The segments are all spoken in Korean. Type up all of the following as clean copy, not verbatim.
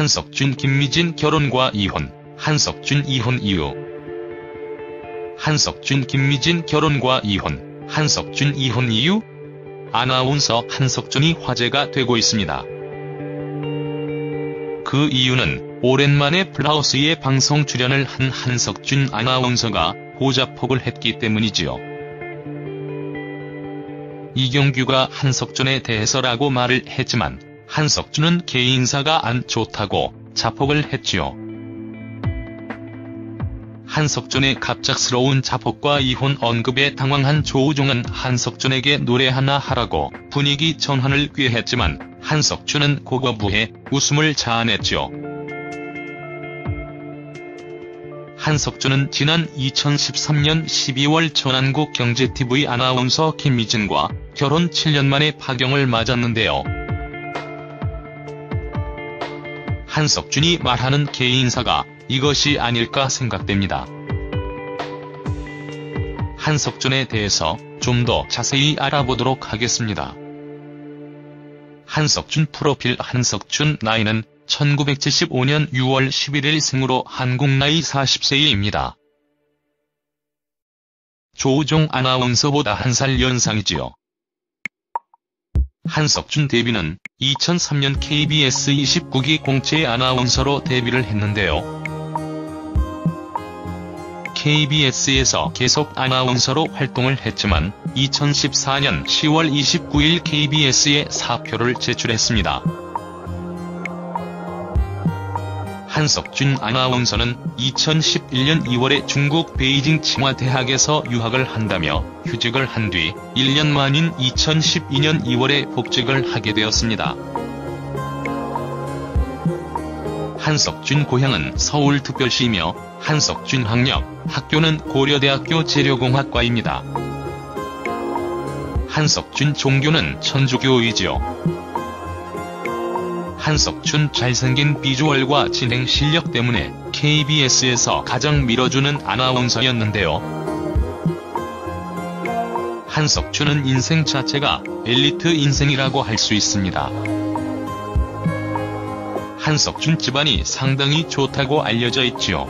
한석준 김미진 결혼과 이혼, 한석준 이혼 이유. 한석준 김미진 결혼과 이혼, 한석준 이혼 이유? 아나운서 한석준이 화제가 되고 있습니다. 그 이유는 오랜만에 플라우스에 방송 출연을 한 한석준 아나운서가 호자폭을 했기 때문이지요. 이경규가 한석준에 대해서라고 말을 했지만 한석준은 개인사가 안 좋다고 자폭을 했지요. 한석준의 갑작스러운 자폭과 이혼 언급에 당황한 조우종은 한석준에게 노래 하나 하라고 분위기 전환을 꾀했지만 한석준은 고거부해 웃음을 자아냈죠. 한석준은 지난 2013년 12월 전한국 경제TV 아나운서 김미진과 결혼 7년 만에 파경을 맞았는데요. 한석준이 말하는 개인사가 이것이 아닐까 생각됩니다. 한석준에 대해서 좀 더 자세히 알아보도록 하겠습니다. 한석준 프로필. 한석준 나이는 1975년 6월 11일 생으로 한국 나이 40세입니다. 조우종 아나운서보다 1살 연상이지요. 한석준 데뷔는 2003년 KBS 29기 공채 아나운서로 데뷔를 했는데요. KBS에서 계속 아나운서로 활동을 했지만 2014년 10월 29일 KBS에 사표를 제출했습니다. 한석준 아나운서는 2011년 2월에 중국 베이징 칭화대학에서 유학을 한다며 휴직을 한 뒤 1년 만인 2012년 2월에 복직을 하게 되었습니다. 한석준 고향은 서울특별시이며 한석준 학교는 고려대학교 재료공학과입니다. 한석준 종교는 천주교이지요. 한석준 잘생긴 비주얼과 진행 실력 때문에 KBS에서 가장 밀어주는 아나운서였는데요. 한석준은 인생 자체가 엘리트 인생이라고 할 수 있습니다. 한석준 집안이 상당히 좋다고 알려져 있지요.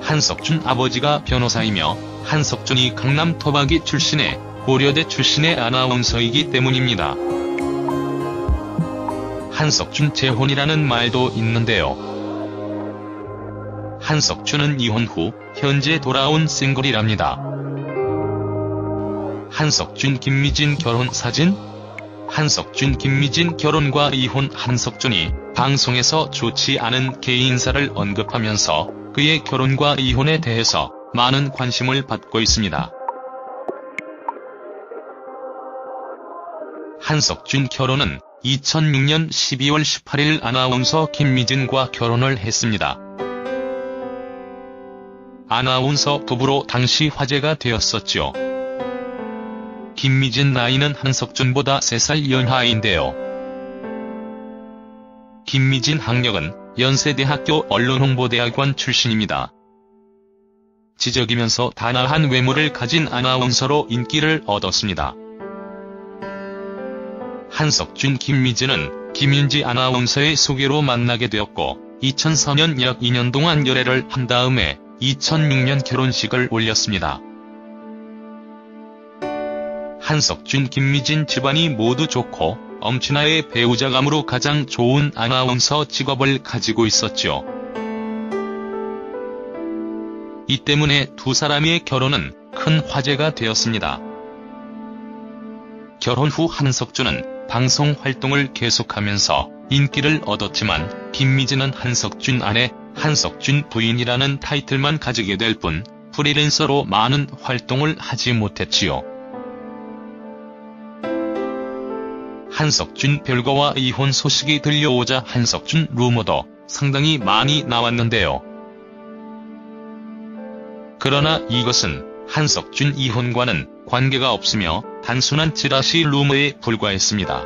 한석준 아버지가 변호사이며 한석준이 강남 토박이 출신의 고려대 출신의 아나운서이기 때문입니다. 한석준 재혼이라는 말도 있는데요. 한석준은 이혼 후 현재 돌아온 싱글이랍니다. 한석준 김미진 결혼 사진? 한석준 김미진 결혼과 이혼. 한석준이 방송에서 좋지 않은 개인사를 언급하면서 그의 결혼과 이혼에 대해서 많은 관심을 받고 있습니다. 한석준 결혼은 2006년 12월 18일 아나운서 김미진과 결혼을 했습니다. 아나운서 부부로 당시 화제가 되었었죠. 김미진 나이는 한석준보다 3살 연하인데요. 김미진 학력은 연세대학교 언론홍보대학원 출신입니다. 지적이면서 단아한 외모를 가진 아나운서로 인기를 얻었습니다. 한석준 김미진은 김윤지 아나운서의 소개로 만나게 되었고 2004년 약 2년 동안 열애를 한 다음에 2006년 결혼식을 올렸습니다. 한석준 김미진 집안이 모두 좋고 엄친아의 배우자감으로 가장 좋은 아나운서 직업을 가지고 있었죠. 이 때문에 두 사람의 결혼은 큰 화제가 되었습니다. 결혼 후 한석준은 방송 활동을 계속하면서 인기를 얻었지만 김미진은 한석준 아내, 한석준 부인이라는 타이틀만 가지게 될 뿐 프리랜서로 많은 활동을 하지 못했지요. 한석준 별거와 이혼 소식이 들려오자 한석준 루머도 상당히 많이 나왔는데요. 그러나 이것은 한석준 이혼과는 관계가 없으며 단순한 찌라시 루머에 불과했습니다.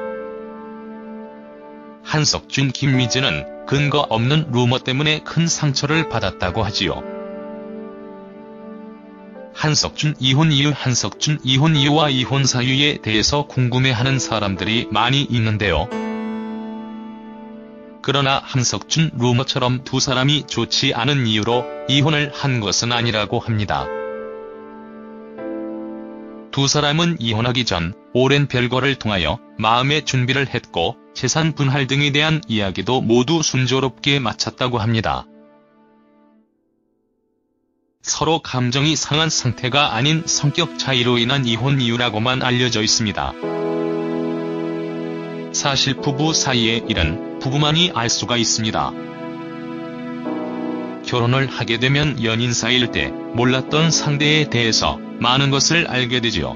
한석준 김미진은 근거 없는 루머 때문에 큰 상처를 받았다고 하지요. 한석준 이혼 이유. 한석준 이혼 이유와 이혼 사유에 대해서 궁금해하는 사람들이 많이 있는데요. 그러나 한석준 루머처럼 두 사람이 좋지 않은 이유로 이혼을 한 것은 아니라고 합니다. 두 사람은 이혼하기 전 오랜 별거를 통하여 마음의 준비를 했고 재산 분할 등에 대한 이야기도 모두 순조롭게 마쳤다고 합니다. 서로 감정이 상한 상태가 아닌 성격 차이로 인한 이혼 이유라고만 알려져 있습니다. 사실 부부 사이의 일은 부부만이 알 수가 있습니다. 결혼을 하게 되면 연인 사이일 때 몰랐던 상대에 대해서 많은 것을 알게 되지요.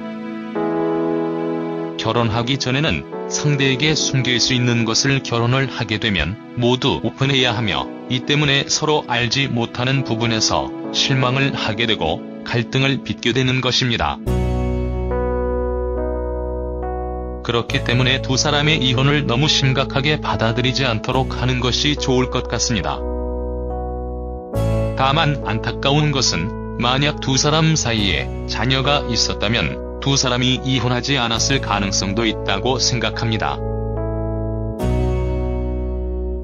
결혼하기 전에는 상대에게 숨길 수 있는 것을 결혼을 하게 되면 모두 오픈해야 하며 이 때문에 서로 알지 못하는 부분에서 실망을 하게 되고 갈등을 빚게 되는 것입니다. 그렇기 때문에 두 사람의 이혼을 너무 심각하게 받아들이지 않도록 하는 것이 좋을 것 같습니다. 다만 안타까운 것은 만약 두 사람 사이에 자녀가 있었다면 두 사람이 이혼하지 않았을 가능성도 있다고 생각합니다.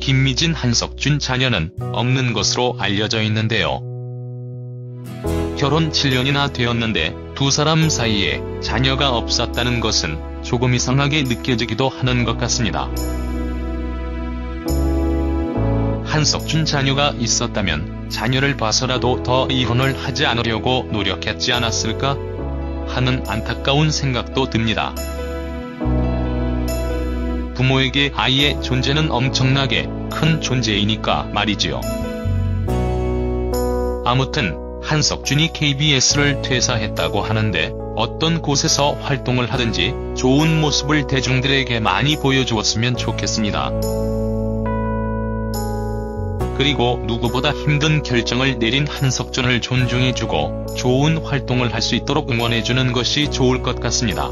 김미진 한석준 자녀는 없는 것으로 알려져 있는데요. 결혼 7년이나 되었는데 두 사람 사이에 자녀가 없었다는 것은 조금 이상하게 느껴지기도 하는 것 같습니다. 한석준 자녀가 있었다면 자녀를 봐서라도 더 이혼을 하지 않으려고 노력했지 않았을까 하는 안타까운 생각도 듭니다. 부모에게 아이의 존재는 엄청나게 큰 존재이니까 말이지요. 아무튼 한석준이 KBS를 퇴사했다고 하는데 어떤 곳에서 활동을 하든지 좋은 모습을 대중들에게 많이 보여주었으면 좋겠습니다. 그리고 누구보다 힘든 결정을 내린 한석준을 존중해주고 좋은 활동을 할 수 있도록 응원해주는 것이 좋을 것 같습니다.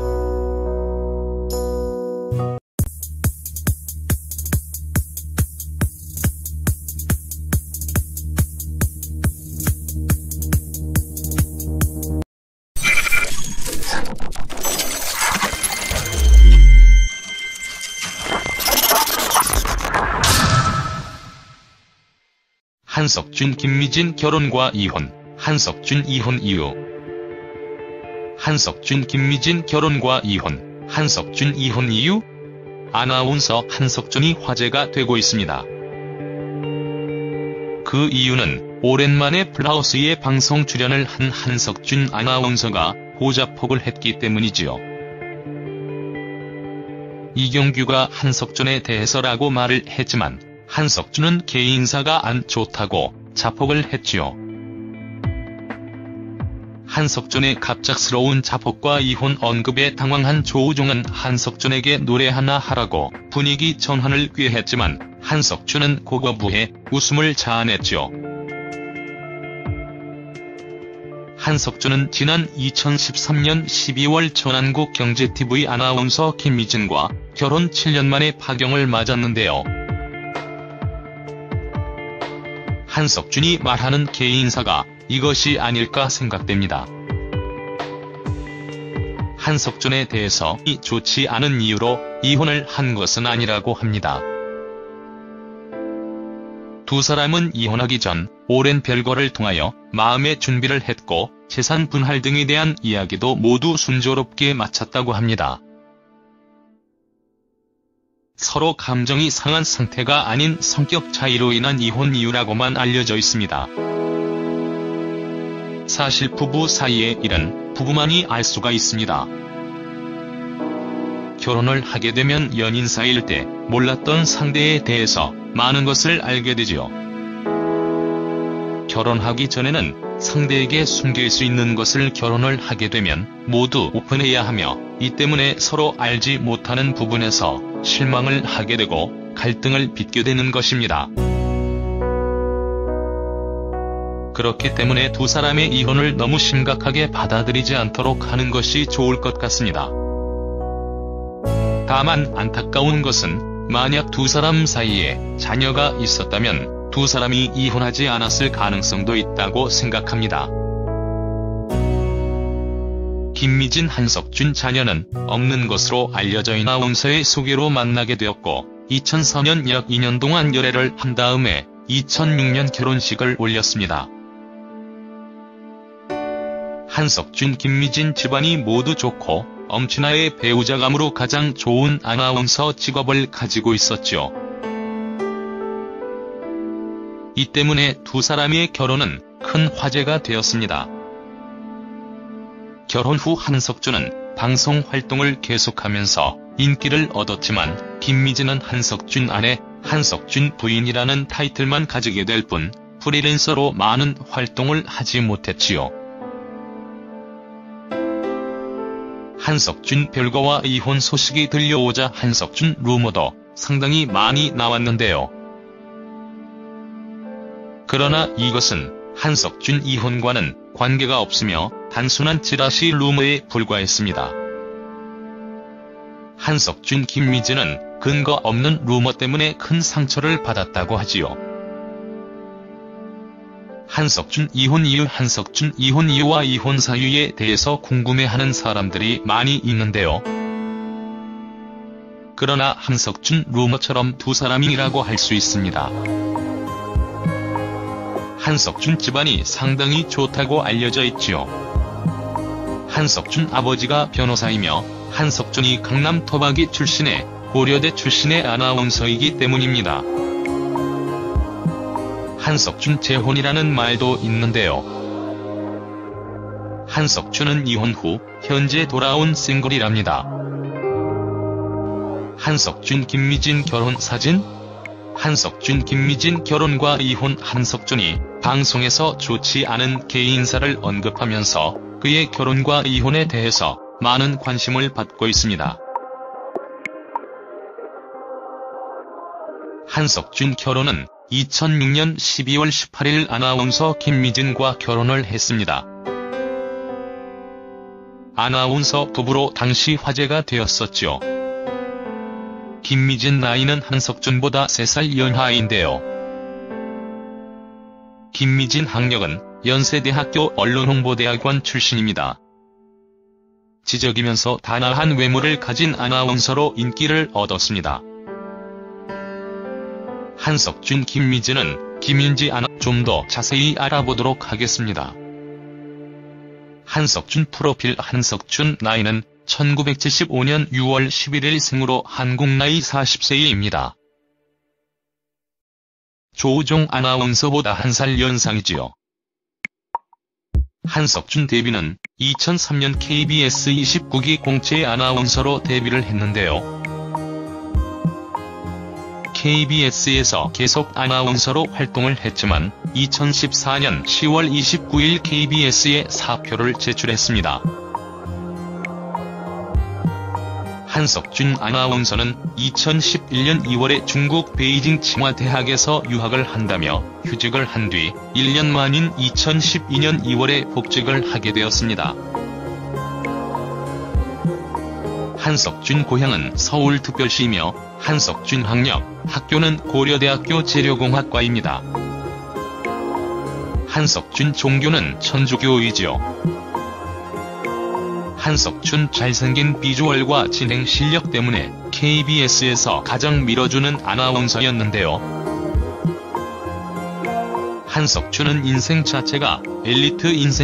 한석준 김미진 결혼과 이혼, 한석준 이혼 이유. 한석준 김미진 결혼과 이혼, 한석준 이혼 이유? 아나운서 한석준이 화제가 되고 있습니다. 그 이유는 오랜만에 플라우스의 방송 출연을 한 한석준 아나운서가 호자폭을 했기 때문이지요. 이경규가 한석준에 대해서라고 말을 했지만 한석준은 개인사가 안 좋다고 자폭을 했지요. 한석준의 갑작스러운 자폭과 이혼 언급에 당황한 조우종은 한석준에게 노래 하나 하라고 분위기 전환을 꾀했지만 한석준은 고거부해 웃음을 자아냈죠. 한석준은 지난 2013년 12월 전한국 경제TV 아나운서 김미진과 결혼 7년 만에 파경을 맞았는데요. 한석준이 말하는 개인사가 이것이 아닐까 생각됩니다. 한석준에 대해서 좋지 않은 이유로 이혼을 한 것은 아니라고 합니다. 두 사람은 이혼하기 전 오랜 별거를 통하여 마음의 준비를 했고 재산 분할 등에 대한 이야기도 모두 순조롭게 마쳤다고 합니다. 서로 감정이 상한 상태가 아닌 성격 차이로 인한 이혼 이유라고만 알려져 있습니다. 사실 부부 사이의 일은 부부만이 알 수가 있습니다. 결혼을 하게 되면 연인 사이일 때 몰랐던 상대에 대해서 많은 것을 알게 되지요. 결혼하기 전에는 상대에게 숨길 수 있는 것을 결혼을 하게 되면 모두 오픈해야 하며 이 때문에 서로 알지 못하는 부분에서 실망을 하게 되고 갈등을 빚게 되는 것입니다. 그렇기 때문에 두 사람의 이혼을 너무 심각하게 받아들이지 않도록 하는 것이 좋을 것 같습니다. 다만 안타까운 것은 만약 두 사람 사이에 자녀가 있었다면 두 사람이 이혼하지 않았을 가능성도 있다고 생각합니다. 김미진 한석준 자녀는 없는 것으로 알려져 있는 아나운서의 소개로 만나게 되었고 2004년 약 2년 동안 열애를 한 다음에 2006년 결혼식을 올렸습니다. 한석준, 김미진 집안이 모두 좋고 엄친아의 배우자감으로 가장 좋은 아나운서 직업을 가지고 있었죠. 이 때문에 두 사람의 결혼은 큰 화제가 되었습니다. 결혼 후 한석준은 방송 활동을 계속하면서 인기를 얻었지만 김미진은 한석준 아내, 한석준 부인이라는 타이틀만 가지게 될 뿐 프리랜서로 많은 활동을 하지 못했지요. 한석준 별거와 이혼 소식이 들려오자 한석준 루머도 상당히 많이 나왔는데요. 그러나 이것은 한석준 이혼과는 관계가 없으며 단순한 찌라시 루머에 불과했습니다. 한석준, 김미진은 근거 없는 루머 때문에 큰 상처를 받았다고 하지요. 한석준 이혼 이유. 한석준 이혼 이유와 이혼 사유에 대해서 궁금해하는 사람들이 많이 있는데요. 그러나 한석준 루머처럼 두 사람이라고 할 수 있습니다. 한석준 집안이 상당히 좋다고 알려져 있지요. 한석준 아버지가 변호사이며 한석준이 강남 토박이 출신의 고려대 출신의 아나운서이기 때문입니다. 한석준 재혼이라는 말도 있는데요. 한석준은 이혼 후 현재 돌아온 싱글이랍니다. 한석준, 김미진 결혼 사진? 한석준, 김미진 결혼과 이혼. 한석준이 방송에서 좋지 않은 개인사를 언급하면서 그의 결혼과 이혼에 대해서 많은 관심을 받고 있습니다. 한석준 결혼은 2006년 12월 18일 아나운서 김미진과 결혼을 했습니다. 아나운서 부부로 당시 화제가 되었었죠. 김미진 나이는 한석준보다 3살 연하인데요. 김미진 학력은 연세대학교 언론홍보대학원 출신입니다. 지적이면서 단아한 외모를 가진 아나운서로 인기를 얻었습니다. 한석준, 김미진은 김윤지 아나 좀 더 자세히 알아보도록 하겠습니다. 한석준 프로필. 한석준 나이는 1975년 6월 11일 생으로 한국 나이 40세입니다. 조우종 아나운서보다 1살 연상이지요. 한석준 데뷔는 2003년 KBS 29기 공채 아나운서로 데뷔를 했는데요. KBS에서 계속 아나운서로 활동을 했지만 2014년 10월 29일 KBS에 사표를 제출했습니다. 한석준 아나운서는 2011년 2월에 중국 베이징 칭화대학에서 유학을 한다며 휴직을 한 뒤 1년 만인 2012년 2월에 복직을 하게 되었습니다. 한석준 고향은 서울특별시이며 한석준 학교는 고려대학교 재료공학과입니다. 한석준 종교는 천주교이지요. 한석준 잘생긴 비주얼과 진행 실력 때문에 KBS에서 가장 밀어주는 아나운서였는데요. 한석준은 인생 자체가 엘리트 인생